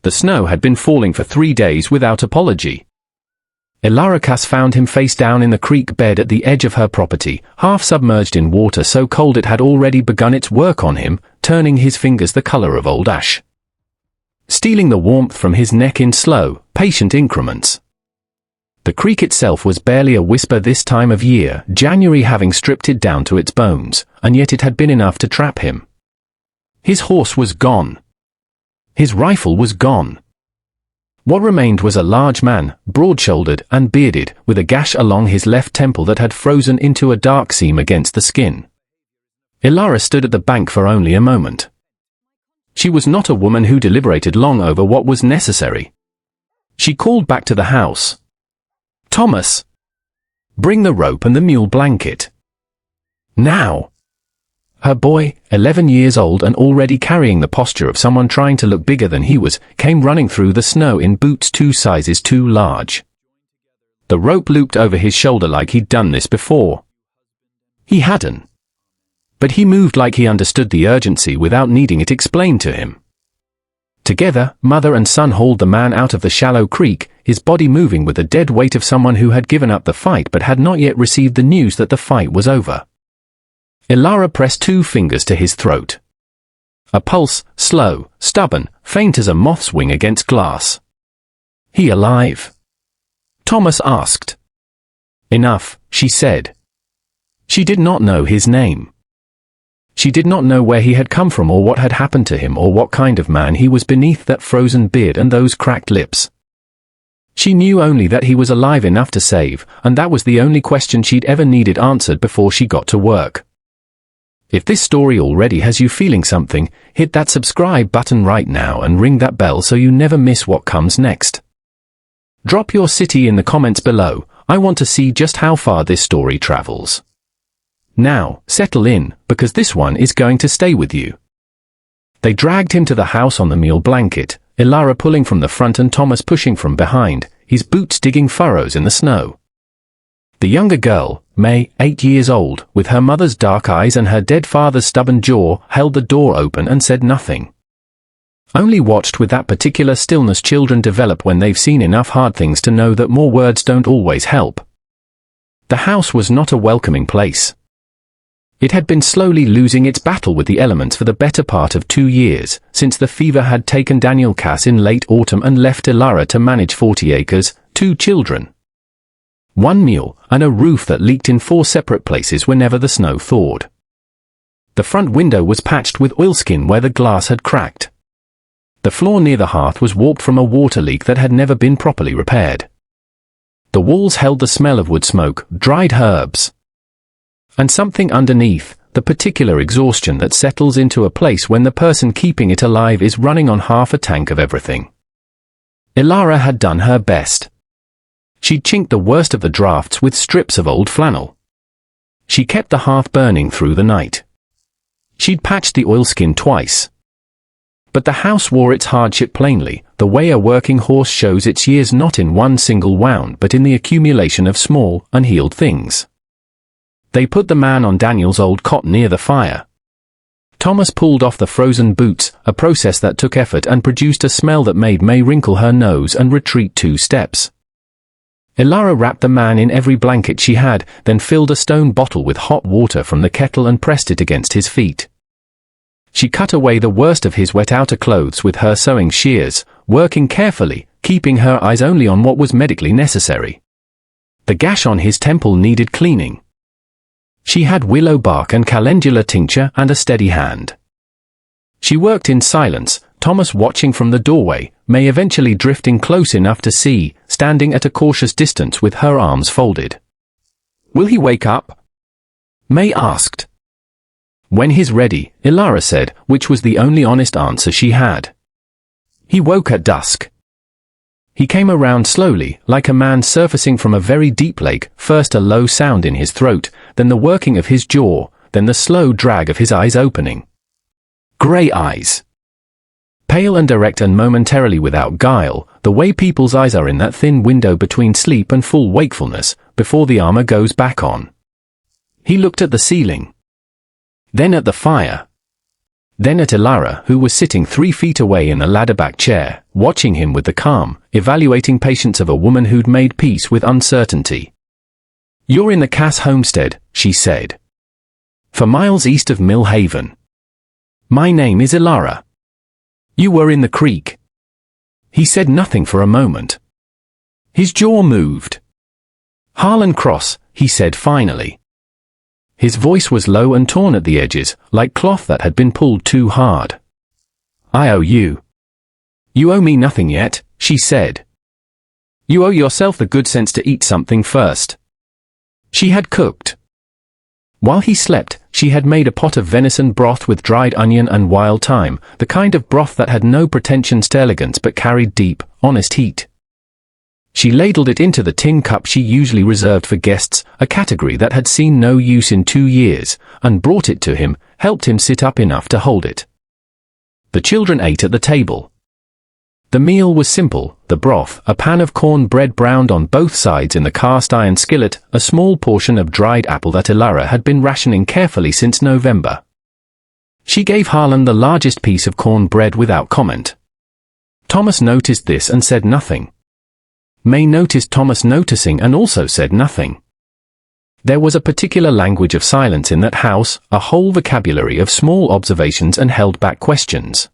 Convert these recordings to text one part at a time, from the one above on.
The snow had been falling for 3 days without apology. Ilarikas found him face down in the creek bed at the edge of her property, half submerged in water so cold it had already begun its work on him, turning his fingers the color of old ash, stealing the warmth from his neck in slow, patient increments. The creek itself was barely a whisper this time of year, January having stripped it down to its bones, and yet it had been enough to trap him. His horse was gone. His rifle was gone. What remained was a large man, broad-shouldered and bearded, with a gash along his left temple that had frozen into a dark seam against the skin. Ilara stood at the bank for only a moment. She was not a woman who deliberated long over what was necessary. She called back to the house. "Thomas! Bring the rope and the mule blanket. Now!" Her boy, 11 years old and already carrying the posture of someone trying to look bigger than he was, came running through the snow in boots 2 sizes too large. The rope looped over his shoulder like he'd done this before. He hadn't. But he moved like he understood the urgency without needing it explained to him. Together, mother and son hauled the man out of the shallow creek, his body moving with the dead weight of someone who had given up the fight but had not yet received the news that the fight was over. Ilara pressed 2 fingers to his throat. A pulse, slow, stubborn, faint as a moth's wing against glass. "He alive?" Thomas asked. "Enough," she said. She did not know his name. She did not know where he had come from or what had happened to him or what kind of man he was beneath that frozen beard and those cracked lips. She knew only that he was alive enough to save, and that was the only question she'd ever needed answered before she got to work. If this story already has you feeling something, hit that subscribe button right now and ring that bell so you never miss what comes next. Drop your city in the comments below. I want to see just how far this story travels. Now, settle in, because this one is going to stay with you. They dragged him to the house on the mule blanket, Ilara pulling from the front and Thomas pushing from behind, his boots digging furrows in the snow. The younger girl, May, 8 years old, with her mother's dark eyes and her dead father's stubborn jaw, held the door open and said nothing. Only watched with that particular stillness children develop when they've seen enough hard things to know that more words don't always help. The house was not a welcoming place. It had been slowly losing its battle with the elements for the better part of 2 years, since the fever had taken Daniel Cass in late autumn and left Ilara to manage 40 acres, 2 children, 1 mule, and a roof that leaked in 4 separate places whenever the snow thawed. The front window was patched with oilskin where the glass had cracked. The floor near the hearth was warped from a water leak that had never been properly repaired. The walls held the smell of wood smoke, dried herbs, and something underneath, the particular exhaustion that settles into a place when the person keeping it alive is running on half a tank of everything. Ilara had done her best. She'd chinked the worst of the drafts with strips of old flannel. She kept the hearth burning through the night. She'd patched the oilskin twice. But the house wore its hardship plainly, the way a working horse shows its years not in one single wound but in the accumulation of small, unhealed things. They put the man on Daniel's old cot near the fire. Thomas pulled off the frozen boots, a process that took effort and produced a smell that made May wrinkle her nose and retreat 2 steps. Ilara wrapped the man in every blanket she had, then filled a stone bottle with hot water from the kettle and pressed it against his feet. She cut away the worst of his wet outer clothes with her sewing shears, working carefully, keeping her eyes only on what was medically necessary. The gash on his temple needed cleaning. She had willow bark and calendula tincture and a steady hand. She worked in silence, Thomas watching from the doorway, May eventually drifting close enough to see, standing at a cautious distance with her arms folded. "Will he wake up?" May asked. "When he's ready," Ilara said, which was the only honest answer she had. He woke at dusk. He came around slowly, like a man surfacing from a very deep lake, first a low sound in his throat, then the working of his jaw, then the slow drag of his eyes opening. Grey eyes. Pale and direct and momentarily without guile, the way people's eyes are in that thin window between sleep and full wakefulness, before the armor goes back on. He looked at the ceiling. Then at the fire. Then at Ilara, who was sitting 3 feet away in a ladder-back chair, watching him with the calm, evaluating patience of a woman who'd made peace with uncertainty. "You're in the Cass homestead," she said. "For miles east of Mill Haven. My name is Ilara. You were in the creek." He said nothing for a moment. His jaw moved. "Harlan Cross," he said finally. His voice was low and torn at the edges, like cloth that had been pulled too hard. "I owe you." "You owe me nothing yet," she said. "You owe yourself the good sense to eat something first." She had cooked. While he slept, she had made a pot of venison broth with dried onion and wild thyme, the kind of broth that had no pretensions to elegance but carried deep, honest heat. She ladled it into the tin cup she usually reserved for guests, a category that had seen no use in 2 years, and brought it to him, helped him sit up enough to hold it. The children ate at the table. The meal was simple: the broth, a pan of corn bread browned on both sides in the cast-iron skillet, a small portion of dried apple that Ilara had been rationing carefully since November. She gave Harlan the largest piece of corn bread without comment. Thomas noticed this and said nothing. May noticed Thomas noticing and also said nothing. There was a particular language of silence in that house, a whole vocabulary of small observations and held-back questions.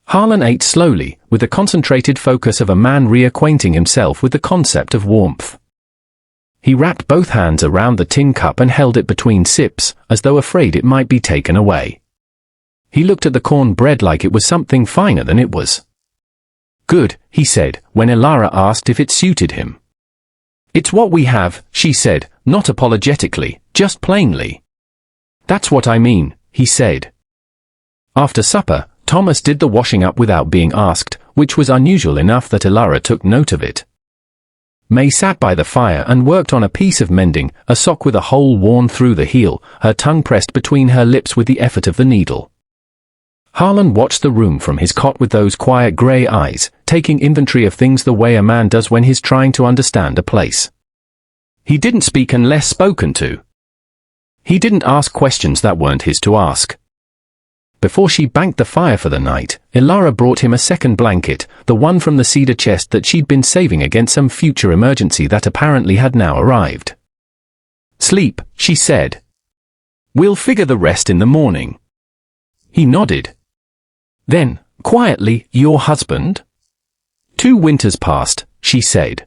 Harlan ate slowly, with the concentrated focus of a man reacquainting himself with the concept of warmth. He wrapped both hands around the tin cup and held it between sips, as though afraid it might be taken away. He looked at the corn bread like it was something finer than it was. "Good," he said, when Ilara asked if it suited him. "It's what we have," she said, not apologetically, just plainly. "That's what I mean," he said. After supper, Thomas did the washing up without being asked, which was unusual enough that Ilara took note of it. May sat by the fire and worked on a piece of mending, a sock with a hole worn through the heel, her tongue pressed between her lips with the effort of the needle. Harlan watched the room from his cot with those quiet grey eyes, taking inventory of things the way a man does when he's trying to understand a place. He didn't speak unless spoken to. He didn't ask questions that weren't his to ask. Before she banked the fire for the night, Ilara brought him a second blanket, the one from the cedar chest that she'd been saving against some future emergency that apparently had now arrived. "Sleep," she said. "We'll figure the rest in the morning." He nodded. Then, quietly, "Your husband?" "2 winters past," she said.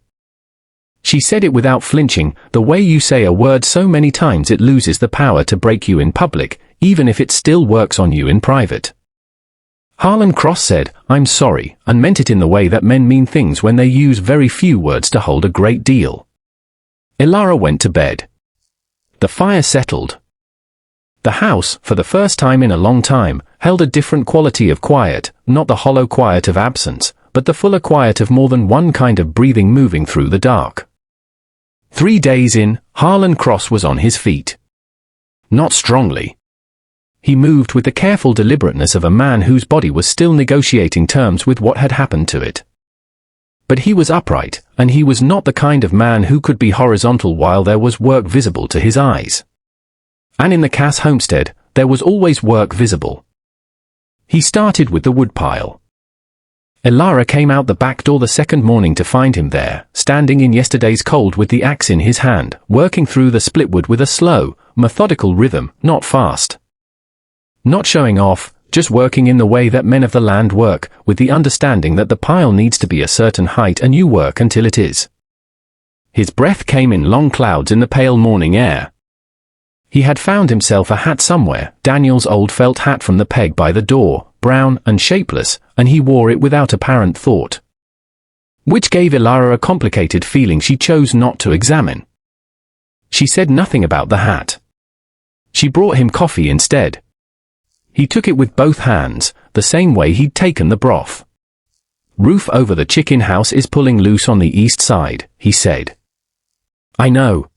She said it without flinching, the way you say a word so many times it loses the power to break you in public, even if it still works on you in private. Harlan Cross said, "I'm sorry," and meant it in the way that men mean things when they use very few words to hold a great deal. Ilara went to bed. The fire settled. The house, for the first time in a long time, held a different quality of quiet, not the hollow quiet of absence, but the fuller quiet of more than one kind of breathing moving through the dark. 3 days in, Harlan Cross was on his feet. Not strongly. He moved with the careful deliberateness of a man whose body was still negotiating terms with what had happened to it. But he was upright, and he was not the kind of man who could be horizontal while there was work visible to his eyes. And in the Cass homestead, there was always work visible. He started with the woodpile. Ilara came out the back door the second morning to find him there, standing in yesterday's cold with the axe in his hand, working through the splitwood with a slow, methodical rhythm, not fast. Not showing off, just working in the way that men of the land work, with the understanding that the pile needs to be a certain height and you work until it is. His breath came in long clouds in the pale morning air. He had found himself a hat somewhere, Daniel's old felt hat from the peg by the door, brown and shapeless, and he wore it without apparent thought. Which gave Ilara a complicated feeling she chose not to examine. She said nothing about the hat. She brought him coffee instead. He took it with both hands, the same way he'd taken the broth. "Roof over the chicken house is pulling loose on the east side," he said. "I know.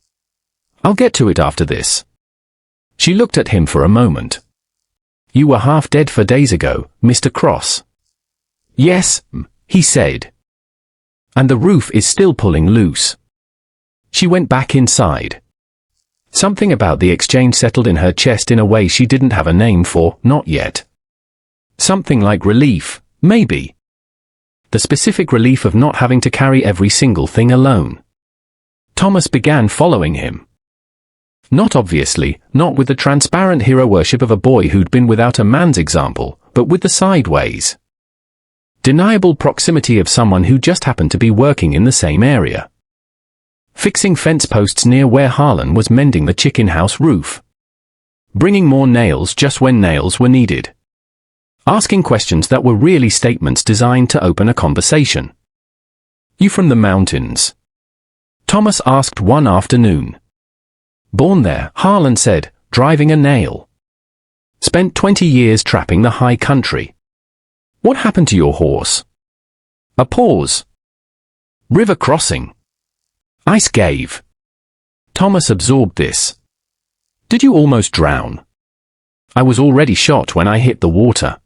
I'll get to it after this." She looked at him for a moment. "You were half dead 4 days ago, Mr. Cross." "Yes," he said. "And the roof is still pulling loose." She went back inside. Something about the exchange settled in her chest in a way she didn't have a name for, not yet. Something like relief, maybe. The specific relief of not having to carry every single thing alone. Thomas began following him. Not obviously, not with the transparent hero worship of a boy who'd been without a man's example, but with the sideways. Deniable proximity of someone who just happened to be working in the same area. Fixing fence posts near where Harlan was mending the chicken house roof. Bringing more nails just when nails were needed. Asking questions that were really statements designed to open a conversation. "You from the mountains?" Thomas asked one afternoon. "Born there," Harlan said, driving a nail. "Spent 20 years trapping the high country." "What happened to your horse?" A pause. "River crossing." "Ice gave." Thomas absorbed this. "Did you almost drown?" "I was already shot when I hit the water."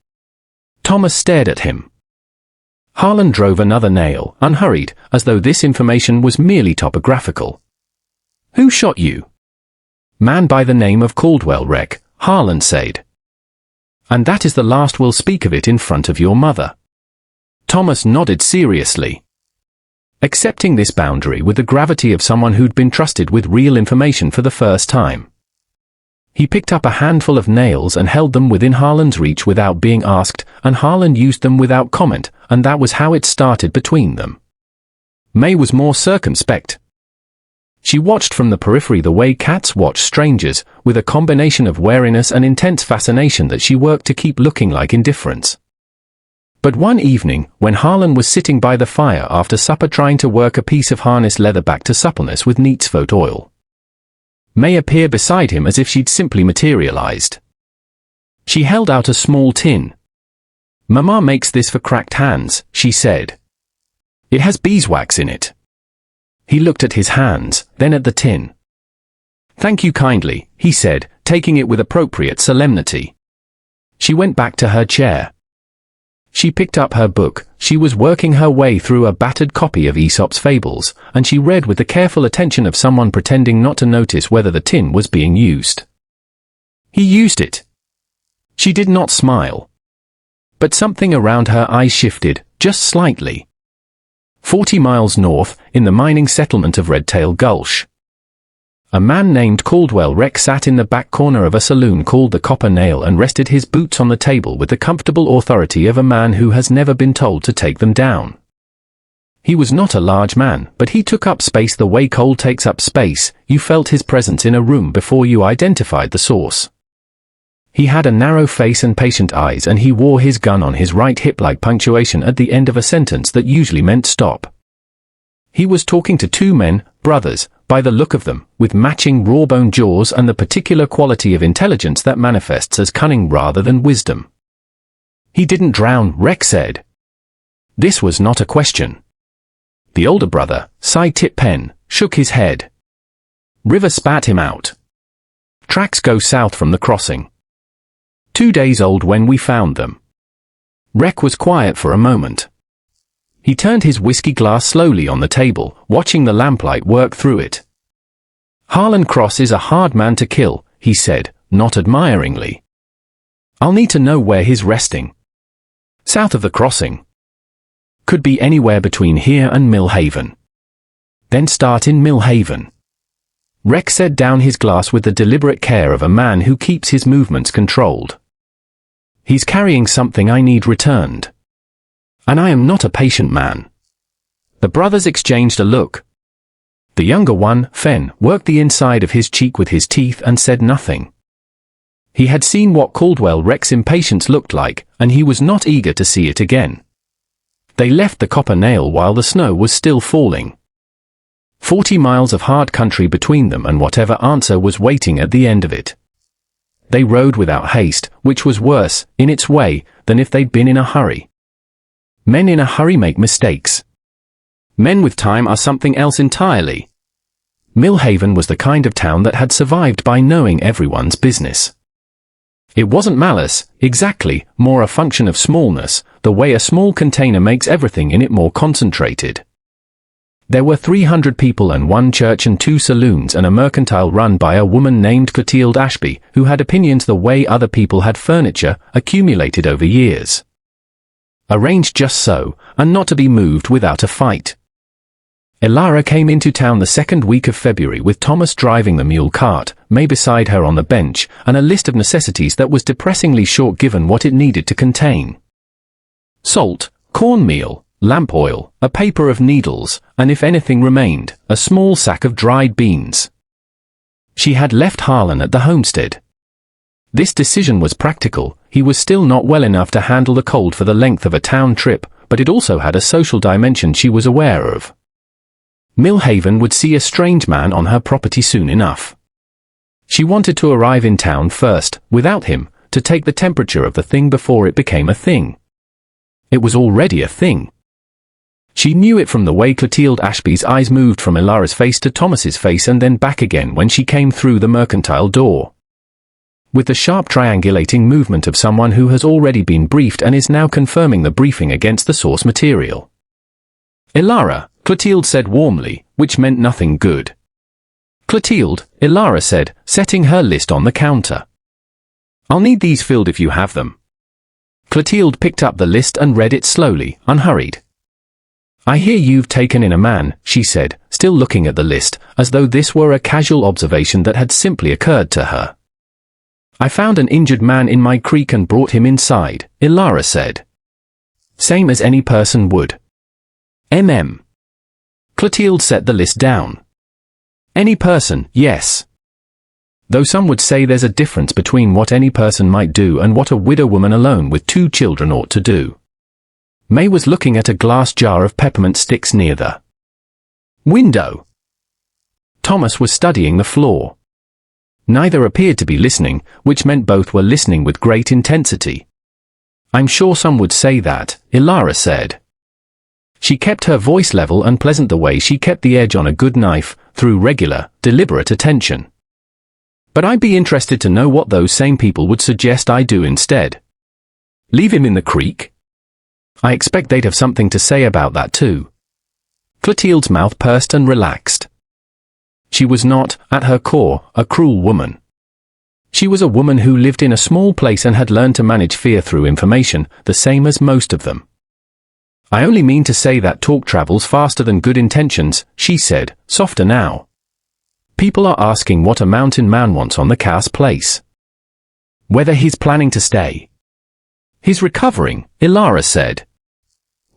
Thomas stared at him. Harlan drove another nail, unhurried, as though this information was merely topographical. "Who shot you?" "Man by the name of Caldwell Wreck," Harlan said. "And that is the last we'll speak of it in front of your mother." Thomas nodded seriously. Accepting this boundary with the gravity of someone who'd been trusted with real information for the first time. He picked up a handful of nails and held them within Harlan's reach without being asked, and Harlan used them without comment, and that was how it started between them. May was more circumspect. She watched from the periphery the way cats watch strangers, with a combination of wariness and intense fascination that she worked to keep looking like indifference. But one evening, when Harlan was sitting by the fire after supper trying to work a piece of harness leather back to suppleness with neatsfoot oil, May appeared beside him as if she'd simply materialized. She held out a small tin. "Mama makes this for cracked hands," she said. "It has beeswax in it." He looked at his hands, then at the tin. "Thank you kindly," he said, taking it with appropriate solemnity. She went back to her chair. She picked up her book. She was working her way through a battered copy of Aesop's Fables, and she read with the careful attention of someone pretending not to notice whether the tin was being used. "He used it." She did not smile. But something around her eyes shifted, just slightly. 40 miles north, in the mining settlement of Redtail Gulch. A man named Caldwell Wreck sat in the back corner of a saloon called the Copper Nail and rested his boots on the table with the comfortable authority of a man who has never been told to take them down. He was not a large man, but he took up space the way coal takes up space. You felt his presence in a room before you identified the source. He had a narrow face and patient eyes, and he wore his gun on his right hip like punctuation at the end of a sentence that usually meant stop. He was talking to two men, brothers, by the look of them, with matching raw-bone jaws and the particular quality of intelligence that manifests as cunning rather than wisdom. "He didn't drown," Wreck said. This was not a question. The older brother, Cy Tip Penn, shook his head. "River spat him out. Tracks go south from the crossing. 2 days old when we found them." Wreck was quiet for a moment. He turned his whiskey glass slowly on the table, watching the lamplight work through it. "Harlan Cross is a hard man to kill," he said, not admiringly. "I'll need to know where he's resting." "South of the crossing. Could be anywhere between here and Millhaven." "Then start in Millhaven." Wreck set down his glass with the deliberate care of a man who keeps his movements controlled. "He's carrying something I need returned. And I am not a patient man." The brothers exchanged a look. The younger one, Fen, worked the inside of his cheek with his teeth and said nothing. He had seen what Caldwell Wreck's impatience looked like, and he was not eager to see it again. They left the Copper Nail while the snow was still falling. 40 miles of hard country between them and whatever answer was waiting at the end of it. They rode without haste, which was worse, in its way, than if they'd been in a hurry. Men in a hurry make mistakes. Men with time are something else entirely. Millhaven was the kind of town that had survived by knowing everyone's business. It wasn't malice, exactly, more a function of smallness, the way a small container makes everything in it more concentrated. There were 300 people and one church and 2 saloons and a mercantile run by a woman named Clotilde Ashby, who had opinions the way other people had furniture, accumulated over years. Arranged just so, and not to be moved without a fight. Elara came into town the second week of February with Thomas driving the mule cart, May beside her on the bench, and a list of necessities that was depressingly short given what it needed to contain. Salt, cornmeal, lamp oil, a paper of needles, and if anything remained, a small sack of dried beans. She had left Harlan at the homestead. This decision was practical. He was still not well enough to handle the cold for the length of a town trip, but it also had a social dimension she was aware of. Millhaven would see a strange man on her property soon enough. She wanted to arrive in town first, without him, to take the temperature of the thing before it became a thing. It was already a thing. She knew it from the way Clotilde Ashby's eyes moved from Elara's face to Thomas's face and then back again when she came through the mercantile door. With the sharp triangulating movement of someone who has already been briefed and is now confirming the briefing against the source material. "Elara," Clotilde said warmly, which meant nothing good. "Clotilde," Elara said, setting her list on the counter. "I'll need these filled if you have them." Clotilde picked up the list and read it slowly, unhurried. "I hear you've taken in a man," she said, still looking at the list, as though this were a casual observation that had simply occurred to her. "I found an injured man in my creek and brought him inside," Elara said. "Same as any person would." Clotilde set the list down. "Any person, yes. Though some would say there's a difference between what any person might do and what a widow woman alone with 2 children ought to do." May was looking at a glass jar of peppermint sticks near the window. Thomas was studying the floor. Neither appeared to be listening, which meant both were listening with great intensity. "I'm sure some would say that," Elara said. She kept her voice level and pleasant the way she kept the edge on a good knife, through regular, deliberate attention. "But I'd be interested to know what those same people would suggest I do instead. Leave him in the creek? I expect they'd have something to say about that too." Clotilde's mouth pursed and relaxed. She was not, at her core, a cruel woman. She was a woman who lived in a small place and had learned to manage fear through information, the same as most of them. "I only mean to say that talk travels faster than good intentions," she said, softer now. "People are asking what a mountain man wants on the Cass place. Whether he's planning to stay. He's recovering," Elara said.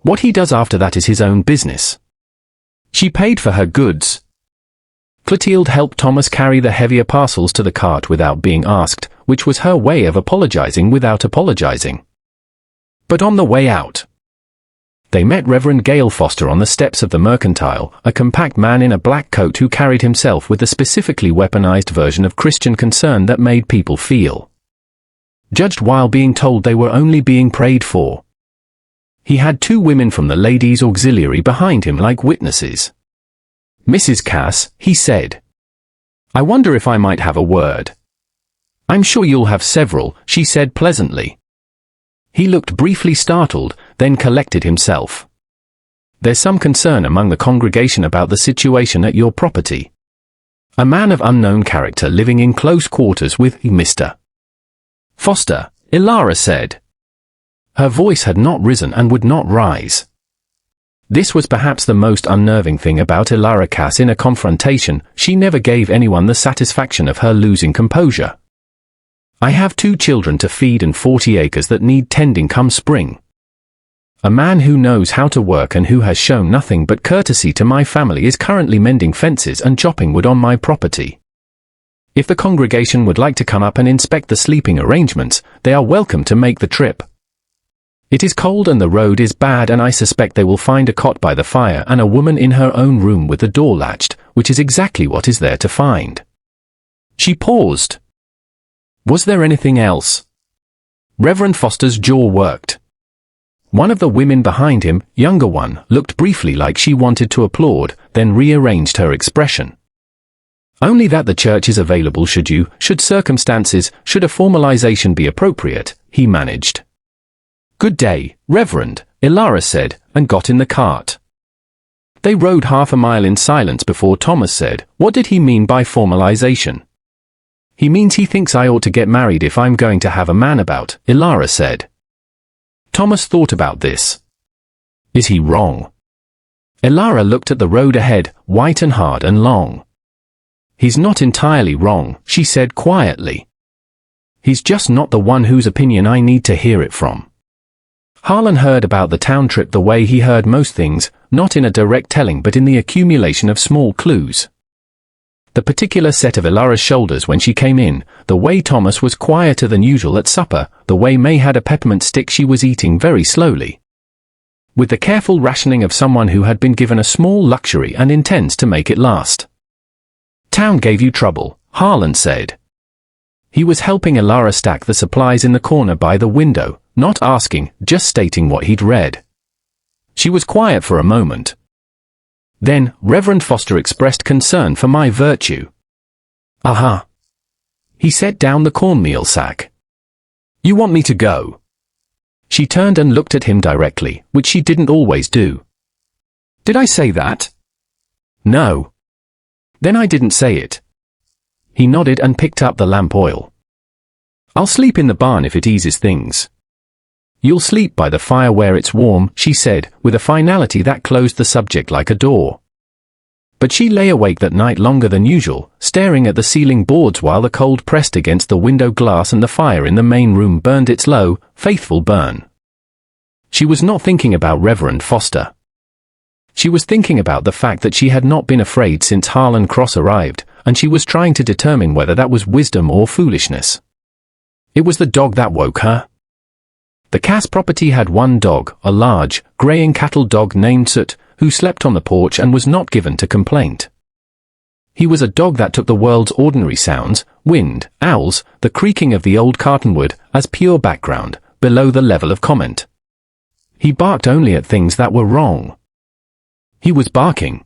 "What he does after that is his own business." She paid for her goods. Clotilde helped Thomas carry the heavier parcels to the cart without being asked, which was her way of apologizing without apologizing. But on the way out, they met Reverend Gale Foster on the steps of the mercantile, a compact man in a black coat who carried himself with the specifically weaponized version of Christian concern that made people feel judged while being told they were only being prayed for. He had 2 women from the ladies' auxiliary behind him like witnesses. "Mrs. Cass," he said. "I wonder if I might have a word." "I'm sure you'll have several," she said pleasantly. He looked briefly startled, then collected himself. "There's some concern among the congregation about the situation at your property. A man of unknown character living in close quarters with Mr. Foster," Elara said. Her voice had not risen and would not rise. This was perhaps the most unnerving thing about Elara Cass in a confrontation. She never gave anyone the satisfaction of her losing composure. "I have 2 children to feed and 40 acres that need tending come spring. A man who knows how to work and who has shown nothing but courtesy to my family is currently mending fences and chopping wood on my property. If the congregation would like to come up and inspect the sleeping arrangements, they are welcome to make the trip. It is cold and the road is bad, and I suspect they will find a cot by the fire and a woman in her own room with the door latched, which is exactly what is there to find." She paused. Was there anything else? Reverend Foster's jaw worked. One of the women behind him, younger one, looked briefly like she wanted to applaud, then rearranged her expression. "Only that the church is available should circumstances, should a formalization be appropriate," he managed. "Good day, Reverend," Elara said, and got in the cart. They rode half a mile in silence before Thomas said, "What did he mean by formalization?" "He means he thinks I ought to get married if I'm going to have a man about," Ilara said. Thomas thought about this. Is he wrong? Ilara looked at the road ahead, white and hard and long. He's not entirely wrong, she said quietly. He's just not the one whose opinion I need to hear it from. Harlan heard about the town trip the way he heard most things, not in a direct telling but in the accumulation of small clues. The particular set of Ilara's shoulders when she came in, the way Thomas was quieter than usual at supper, the way May had a peppermint stick she was eating very slowly. With the careful rationing of someone who had been given a small luxury and intends to make it last. "Town gave you trouble," Harlan said. He was helping Ilara stack the supplies in the corner by the window, not asking, just stating what he'd read. She was quiet for a moment. Then, Reverend Foster expressed concern for my virtue. "Aha." He set down the cornmeal sack. "You want me to go?" She turned and looked at him directly, which she didn't always do. "Did I say that?" "No." "Then I didn't say it." He nodded and picked up the lamp oil. "I'll sleep in the barn if it eases things." "You'll sleep by the fire where it's warm," she said, with a finality that closed the subject like a door. But she lay awake that night longer than usual, staring at the ceiling boards while the cold pressed against the window glass and the fire in the main room burned its low, faithful burn. She was not thinking about Reverend Foster. She was thinking about the fact that she had not been afraid since Harlan Cross arrived, and she was trying to determine whether that was wisdom or foolishness. It was the dog that woke her. The Cass property had one dog, a large, greying cattle dog named Soot, who slept on the porch and was not given to complaint. He was a dog that took the world's ordinary sounds, wind, owls, the creaking of the old cartonwood, as pure background, below the level of comment. He barked only at things that were wrong. He was barking.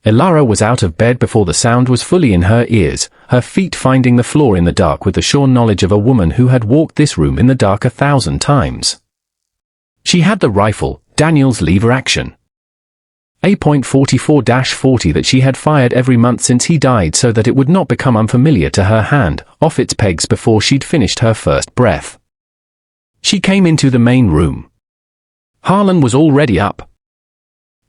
Ilara was out of bed before the sound was fully in her ears, her feet finding the floor in the dark with the sure knowledge of a woman who had walked this room in the dark 1,000 times. She had the rifle, Daniel's lever action. A .44-40 that she had fired every month since he died so that it would not become unfamiliar to her hand, off its pegs before she'd finished her first breath. She came into the main room. Harlan was already up.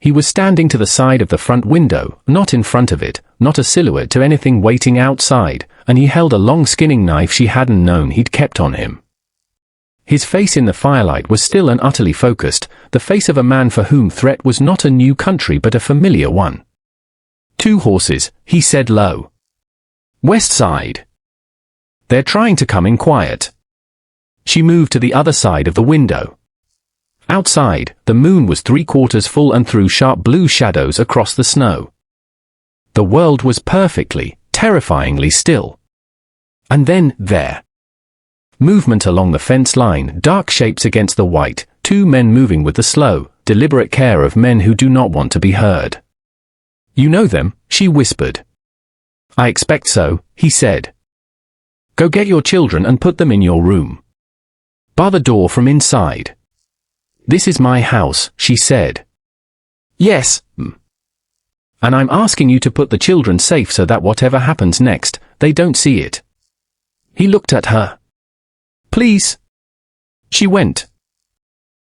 He was standing to the side of the front window, not in front of it, not a silhouette to anything waiting outside, and he held a long skinning knife she hadn't known he'd kept on him. His face in the firelight was still and utterly focused, the face of a man for whom threat was not a new country but a familiar one. "2 horses, he said low. "West side. They're trying to come in quiet." She moved to the other side of the window. Outside, the moon was 3/4 full and threw sharp blue shadows across the snow. The world was perfectly, terrifyingly still. And then, there. Movement along the fence line, dark shapes against the white, 2 men moving with the slow, deliberate care of men who do not want to be heard. "You know them," she whispered. "I expect so," he said. "Go get your children and put them in your room. Bar the door from inside." "This is my house," she said. "Yes, and I'm asking you to put the children safe so that whatever happens next, they don't see it." He looked at her. "Please." She went.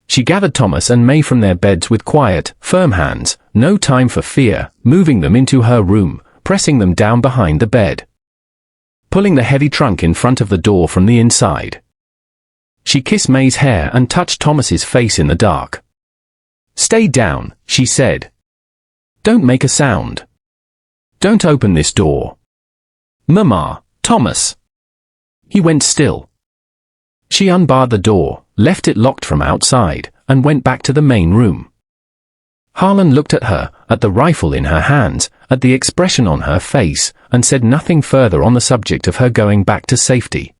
She gathered Thomas and May from their beds with quiet, firm hands, no time for fear, moving them into her room, pressing them down behind the bed. Pulling the heavy trunk in front of the door from the inside. She kissed May's hair and touched Thomas's face in the dark. "Stay down," she said. "Don't make a sound. Don't open this door." "Mama, Thomas." He went still. She unbarred the door, left it locked from outside, and went back to the main room. Harlan looked at her, at the rifle in her hands, at the expression on her face, and said nothing further on the subject of her going back to safety.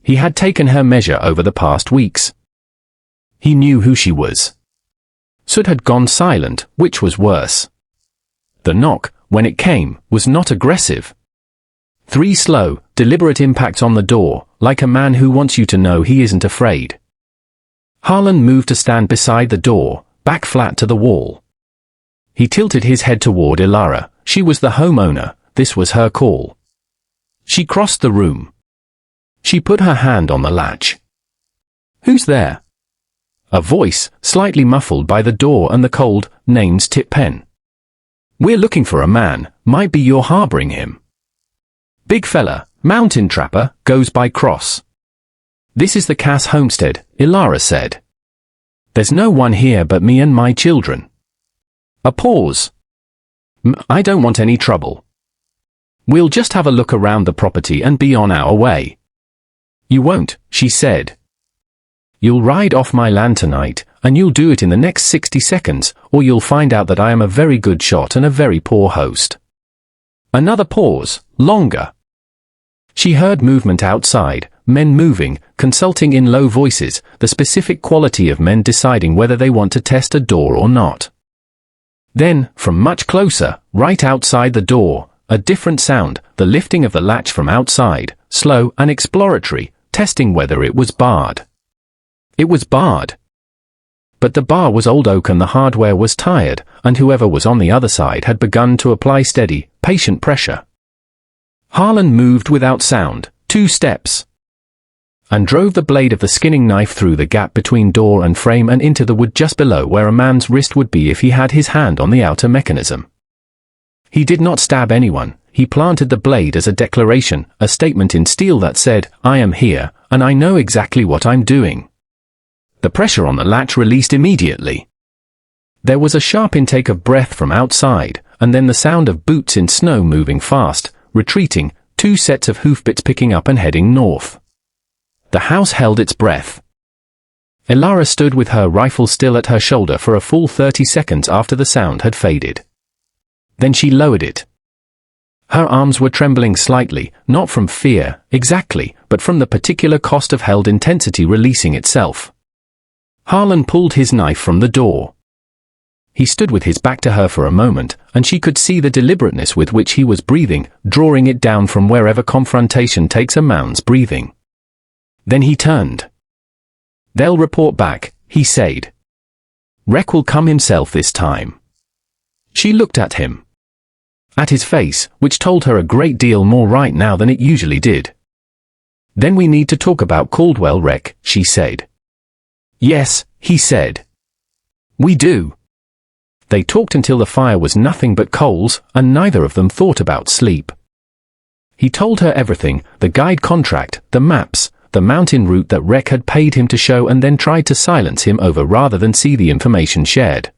He had taken her measure over the past weeks. He knew who she was. Soot had gone silent, which was worse. The knock, when it came, was not aggressive. 3 slow, deliberate impacts on the door, like a man who wants you to know he isn't afraid. Harlan moved to stand beside the door, back flat to the wall. He tilted his head toward Ilara. She was the homeowner. This was her call. She crossed the room. She put her hand on the latch. "Who's there?" A voice, slightly muffled by the door and the cold, name's tip pen. "We're looking for a man. Might be you're harboring him." "Big fella, mountain trapper, goes by Cross." "This is the Cass homestead," Ilara said. "There's no one here but me and my children." A pause. "I don't want any trouble. We'll just have a look around the property and be on our way." "You won't," she said. "You'll ride off my land tonight, and you'll do it in the next 60 seconds, or you'll find out that I am a very good shot and a very poor host." Another pause, longer. She heard movement outside, men moving, consulting in low voices, the specific quality of men deciding whether they want to test a door or not. Then, from much closer, right outside the door, a different sound, the lifting of the latch from outside, slow and exploratory, testing whether it was barred. It was barred. But the bar was old oak and the hardware was tired, and whoever was on the other side had begun to apply steady, patient pressure. Harlan moved without sound, 2 steps, and drove the blade of the skinning knife through the gap between door and frame and into the wood just below where a man's wrist would be if he had his hand on the outer mechanism. He did not stab anyone. He planted the blade as a declaration, a statement in steel that said, "I am here, and I know exactly what I'm doing." The pressure on the latch released immediately. There was a sharp intake of breath from outside, and then the sound of boots in snow moving fast, retreating, 2 sets of hoofbeats picking up and heading north. The house held its breath. Ilara stood with her rifle still at her shoulder for a full 30 seconds after the sound had faded. Then she lowered it. Her arms were trembling slightly, not from fear, exactly, but from the particular cost of held intensity releasing itself. Harlan pulled his knife from the door. He stood with his back to her for a moment, and she could see the deliberateness with which he was breathing, drawing it down from wherever confrontation takes a man's breathing. Then he turned. "They'll report back," he said. "Rek will come himself this time." She looked at him. At his face, which told her a great deal more right now than it usually did. "Then we need to talk about Caldwell, Rek," she said. "Yes," he said. "We do." They talked until the fire was nothing but coals, and neither of them thought about sleep. He told her everything, the guide contract, the maps, the mountain route that Rek had paid him to show, and then tried to silence him over rather than see the information shared.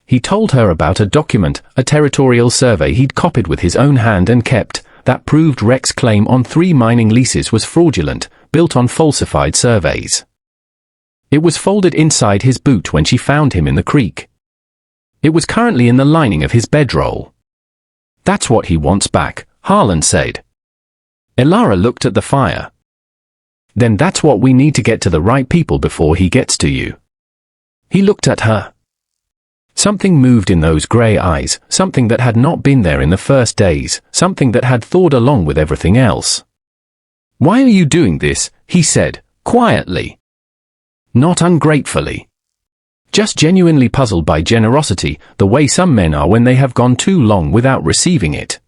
He told her about a document, a territorial survey he'd copied with his own hand and kept, that proved Rek's claim on 3 mining leases was fraudulent, built on falsified surveys. It was folded inside his boot when she found him in the creek. It was currently in the lining of his bedroll. "That's what he wants back," Harlan said. Ilara looked at the fire. "Then that's what we need to get to the right people before he gets to you." He looked at her. Something moved in those grey eyes, something that had not been there in the first days, something that had thawed along with everything else. "Why are you doing this?" he said, quietly. Not ungratefully. Just genuinely puzzled by generosity, the way some men are when they have gone too long without receiving it.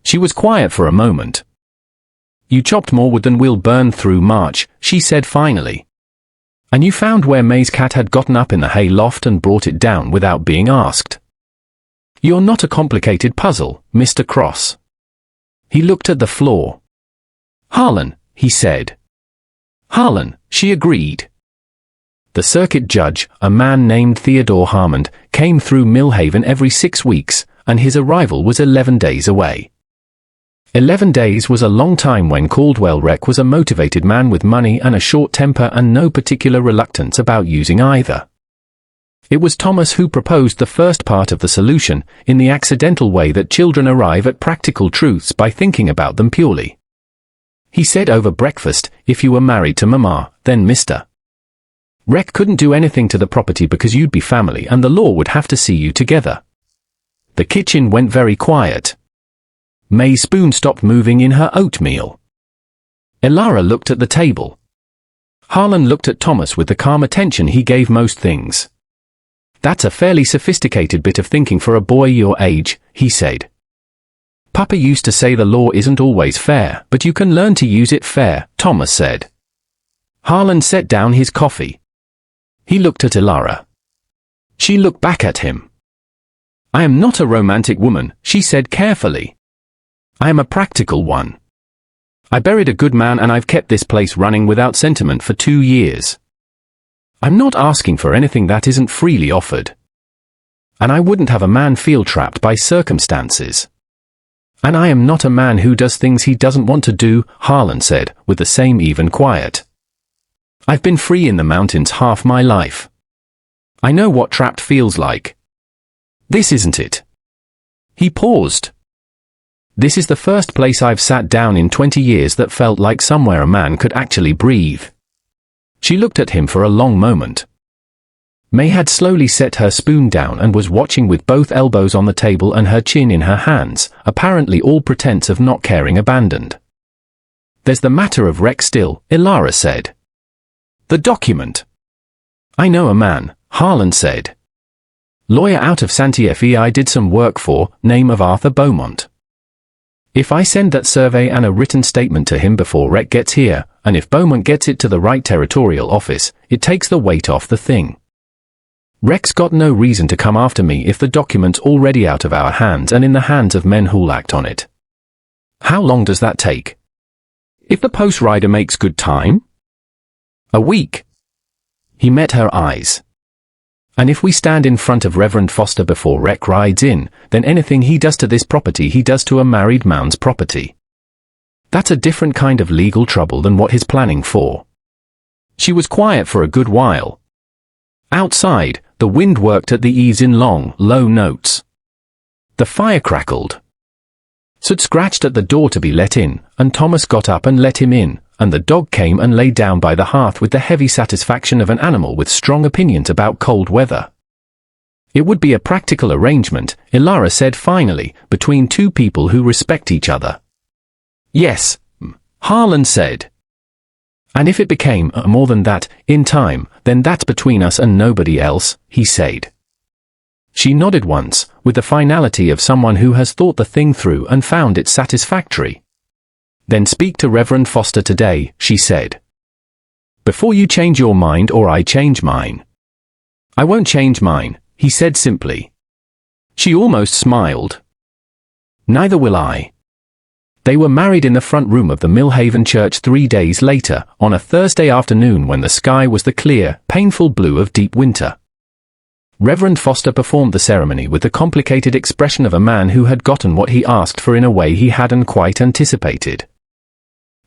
She was quiet for a moment. "You chopped more wood than we'll burn through March," she said finally. "And you found where May's cat had gotten up in the hay loft and brought it down without being asked. You're not a complicated puzzle, Mr. Cross." He looked at the floor. "Harlan," he said. "Harlan," she agreed. The circuit judge, a man named Theodore Harmond, came through Millhaven every 6 weeks, and his arrival was 11 days away. 11 days was a long time when Caldwell Rek was a motivated man with money and a short temper and no particular reluctance about using either. It was Thomas who proposed the first part of the solution, in the accidental way that children arrive at practical truths by thinking about them purely. He said over breakfast, "If you were married to Mama, then Mr. Rek couldn't do anything to the property because you'd be family and the law would have to see you together." The kitchen went very quiet. May's spoon stopped moving in her oatmeal. Ilara looked at the table. Harlan looked at Thomas with the calm attention he gave most things. "That's a fairly sophisticated bit of thinking for a boy your age," he said. "Papa used to say the law isn't always fair, but you can learn to use it fair," Thomas said. Harlan set down his coffee. He looked at Elara. She looked back at him. "I am not a romantic woman," she said carefully. "I am a practical one. I buried a good man and I've kept this place running without sentiment for 2 years. I'm not asking for anything that isn't freely offered. And I wouldn't have a man feel trapped by circumstances. And I am not a man who does things he doesn't want to do," Harlan said, with the same even quiet. "I've been free in the mountains half my life. I know what trapped feels like. This isn't it." He paused. "This is the first place I've sat down in 20 years that felt like somewhere a man could actually breathe." She looked at him for a long moment. May had slowly set her spoon down and was watching with both elbows on the table and her chin in her hands, apparently all pretense of not caring abandoned. "There's the matter of Rex still," Elara said. "The document." "I know a man," Harlan said. "Lawyer out of Santa Fe I did some work for, name of Arthur Beaumont. If I send that survey and a written statement to him before Rex gets here, and if Beaumont gets it to the right territorial office, it takes the weight off the thing. Rex got no reason to come after me if the document's already out of our hands and in the hands of men who'll act on it. How long does that take? If the post rider makes good time? A week." He met her eyes. "And if we stand in front of Reverend Foster before Rex rides in, then anything he does to this property he does to a married man's property. That's a different kind of legal trouble than what he's planning for." She was quiet for a good while. Outside, the wind worked at the eaves in long, low notes. The fire crackled. Soot scratched at the door to be let in, and Thomas got up and let him in, and the dog came and lay down by the hearth with the heavy satisfaction of an animal with strong opinions about cold weather. "It would be a practical arrangement," Elara said finally, "between two people who respect each other." "Yes," Harlan said. "And if it became more than that, in time, then that's between us and nobody else," he said. She nodded once, with the finality of someone who has thought the thing through and found it satisfactory. "Then speak to Reverend Foster today," she said. "Before you change your mind or I change mine." "I won't change mine," he said simply. She almost smiled. "Neither will I." They were married in the front room of the Millhaven Church 3 days later, on a Thursday afternoon when the sky was the clear, painful blue of deep winter. Reverend Foster performed the ceremony with the complicated expression of a man who had gotten what he asked for in a way he hadn't quite anticipated.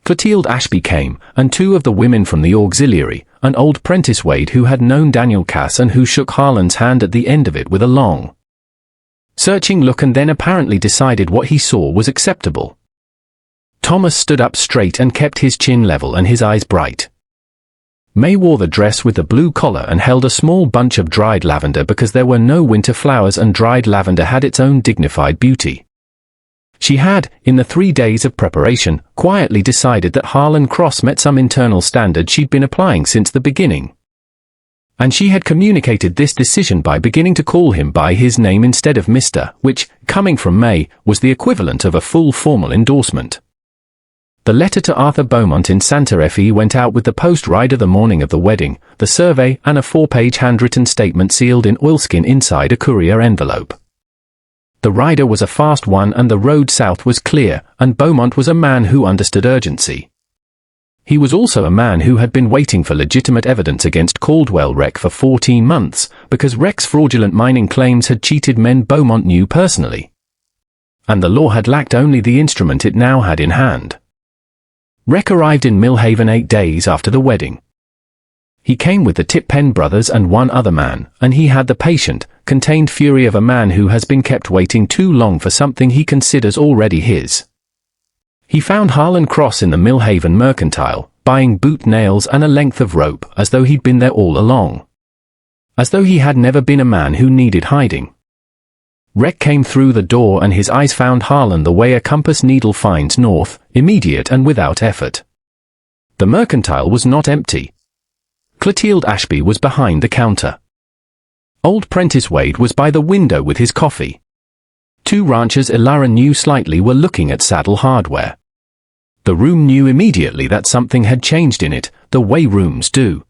Clotilde Ashby came, and 2 of the women from the auxiliary, an old Prentice Wade who had known Daniel Cass and who shook Harlan's hand at the end of it with a long, searching look and then apparently decided what he saw was acceptable. Thomas stood up straight and kept his chin level and his eyes bright. May wore the dress with the blue collar and held a small bunch of dried lavender because there were no winter flowers and dried lavender had its own dignified beauty. She had, in the 3 days of preparation, quietly decided that Harlan Cross met some internal standard she'd been applying since the beginning. And she had communicated this decision by beginning to call him by his name instead of Mr., which, coming from May, was the equivalent of a full formal endorsement. The letter to Arthur Beaumont in Santa Fe went out with the post rider the morning of the wedding, the survey and a 4-page handwritten statement sealed in oilskin inside a courier envelope. The rider was a fast one and the road south was clear, and Beaumont was a man who understood urgency. He was also a man who had been waiting for legitimate evidence against Caldwell Rex for 14 months, because Rex's fraudulent mining claims had cheated men Beaumont knew personally. And the law had lacked only the instrument it now had in hand. Rex arrived in Millhaven 8 days after the wedding. He came with the Tippen brothers and 1 other man, and he had the patient, contained fury of a man who has been kept waiting too long for something he considers already his. He found Harlan Cross in the Millhaven Mercantile, buying boot nails and a length of rope, as though he'd been there all along. As though he had never been a man who needed hiding. Rex came through the door and his eyes found Harlan the way a compass needle finds north, immediate and without effort. The mercantile was not empty. Clotilde Ashby was behind the counter. Old Prentice Wade was by the window with his coffee. Two ranchers Elara knew slightly were looking at saddle hardware. The room knew immediately that something had changed in it, the way rooms do.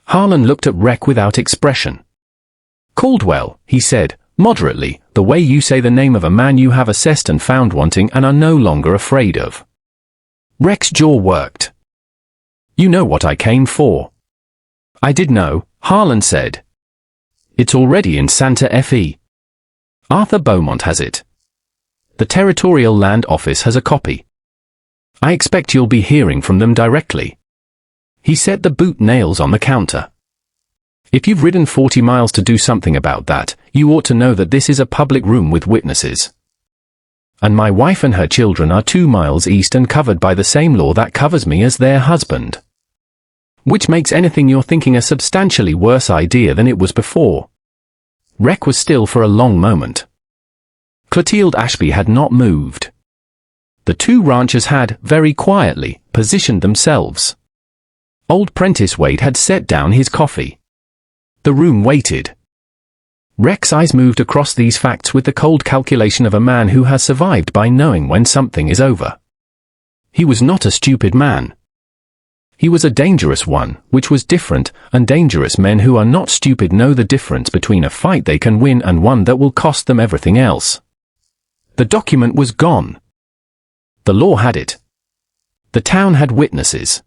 Harlan looked at Rec without expression. "Caldwell," he said, moderately, "the way you say the name of a man you have assessed and found wanting and are no longer afraid of." Rec's jaw worked. "You know what I came for." "I did know," Harlan said. "It's already in Santa Fe. Arthur Beaumont has it. The Territorial Land Office has a copy. I expect you'll be hearing from them directly." He set the boot nails on the counter. "If you've ridden 40 miles to do something about that, you ought to know that this is a public room with witnesses. And my wife and her children are 2 miles east and covered by the same law that covers me as their husband. Which makes anything you're thinking a substantially worse idea than it was before." Rec was still for a long moment. Clotilde Ashby had not moved. The two ranchers had, very quietly, positioned themselves. Old Prentice Wade had set down his coffee. The room waited. Rec's eyes moved across these facts with the cold calculation of a man who has survived by knowing when something is over. He was not a stupid man. He was a dangerous one, which was different, and dangerous men who are not stupid know the difference between a fight they can win and one that will cost them everything else. The document was gone. The law had it. The town had witnesses.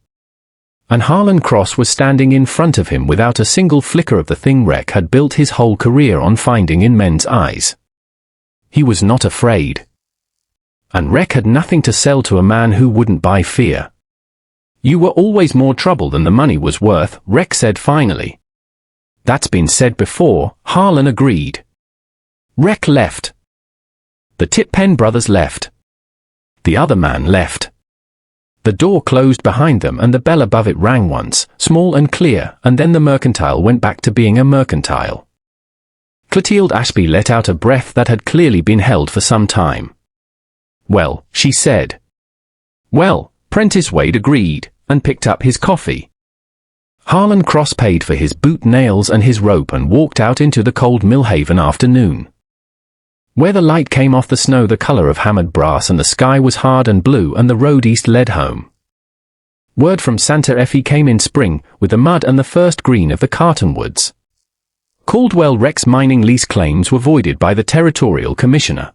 And Harlan Cross was standing in front of him without a single flicker of the thing Rec had built his whole career on finding in men's eyes. He was not afraid. And Rec had nothing to sell to a man who wouldn't buy fear. "You were always more trouble than the money was worth," Rec said finally. "That's been said before," Harlan agreed. Rec left. The Tippen brothers left. The other man left. The door closed behind them and the bell above it rang once, small and clear, and then the mercantile went back to being a mercantile. Clotilde Ashby let out a breath that had clearly been held for some time. "Well," she said. "Well," Prentice Wade agreed, and picked up his coffee. Harlan Cross paid for his boot nails and his rope and walked out into the cold Millhaven afternoon. Where the light came off the snow the color of hammered brass and the sky was hard and blue and the road east led home. Word from Santa Fe came in spring, with the mud and the first green of the Cartonwoods. Caldwell Rec's mining lease claims were voided by the Territorial Commissioner.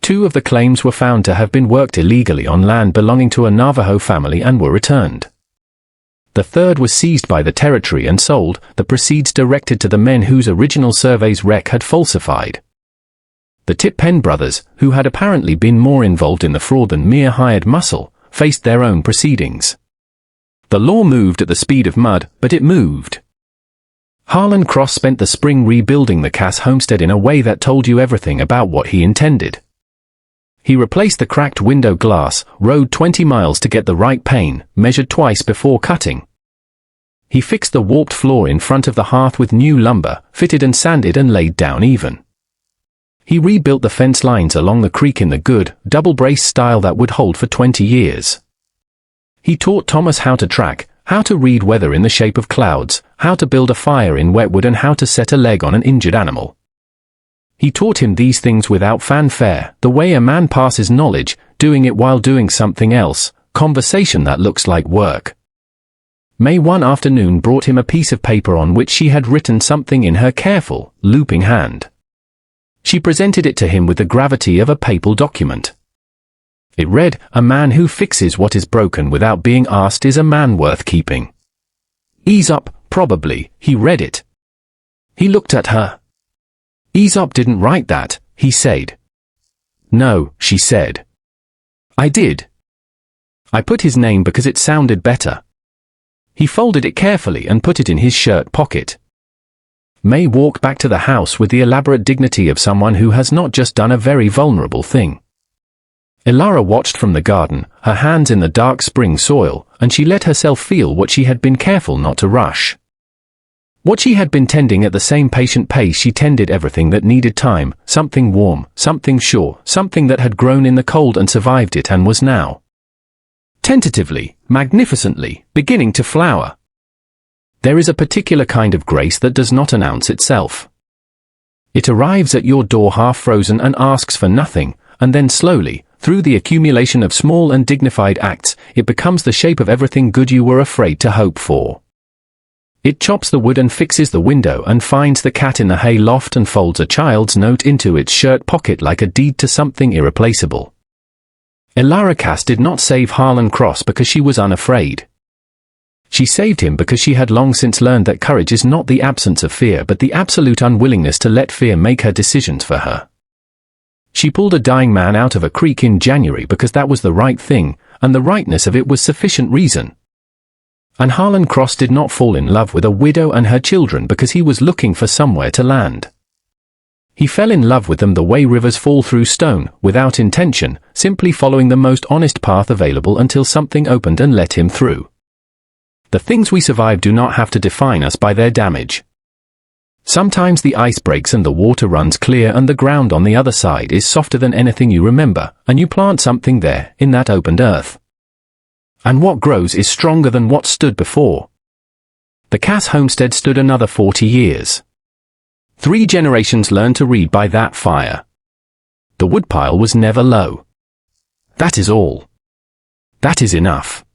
2 of the claims were found to have been worked illegally on land belonging to a Navajo family and were returned. The 3rd was seized by the Territory and sold, the proceeds directed to the men whose original surveys Rec had falsified. The Tippen brothers, who had apparently been more involved in the fraud than mere hired muscle, faced their own proceedings. The law moved at the speed of mud, but it moved. Harlan Cross spent the spring rebuilding the Cass homestead in a way that told you everything about what he intended. He replaced the cracked window glass, rode 20 miles to get the right pane, measured twice before cutting. He fixed the warped floor in front of the hearth with new lumber, fitted and sanded and laid down even. He rebuilt the fence lines along the creek in the good, double-brace style that would hold for 20 years. He taught Thomas how to track, how to read weather in the shape of clouds, how to build a fire in wetwood and how to set a leg on an injured animal. He taught him these things without fanfare, the way a man passes knowledge, doing it while doing something else, conversation that looks like work. May one afternoon brought him a piece of paper on which she had written something in her careful, looping hand. She presented it to him with the gravity of a papal document. It read, "A man who fixes what is broken without being asked is a man worth keeping." Aesop, probably, he read it. He looked at her. "Aesop didn't write that," he said. "No," she said. "I did. I put his name because it sounded better." He folded it carefully and put it in his shirt pocket. May walked back to the house with the elaborate dignity of someone who has not just done a very vulnerable thing. Elara watched from the garden, her hands in the dark spring soil, and she let herself feel what she had been careful not to rush. What she had been tending at the same patient pace she tended everything that needed time, something warm, something sure, something that had grown in the cold and survived it and was now, tentatively, magnificently, beginning to flower. There is a particular kind of grace that does not announce itself. It arrives at your door half frozen and asks for nothing, and then slowly, through the accumulation of small and dignified acts, it becomes the shape of everything good you were afraid to hope for. It chops the wood and fixes the window and finds the cat in the hay loft and folds a child's note into its shirt pocket like a deed to something irreplaceable. Elara Cass did not save Harlan Cross because she was unafraid. She saved him because she had long since learned that courage is not the absence of fear but the absolute unwillingness to let fear make her decisions for her. She pulled a dying man out of a creek in January because that was the right thing, and the rightness of it was sufficient reason. And Harlan Cross did not fall in love with a widow and her children because he was looking for somewhere to land. He fell in love with them the way rivers fall through stone, without intention, simply following the most honest path available until something opened and let him through. The things we survive do not have to define us by their damage. Sometimes the ice breaks and the water runs clear and the ground on the other side is softer than anything you remember, and you plant something there, in that opened earth. And what grows is stronger than what stood before. The Cass homestead stood another 40 years. 3 generations learned to read by that fire. The woodpile was never low. That is all. That is enough.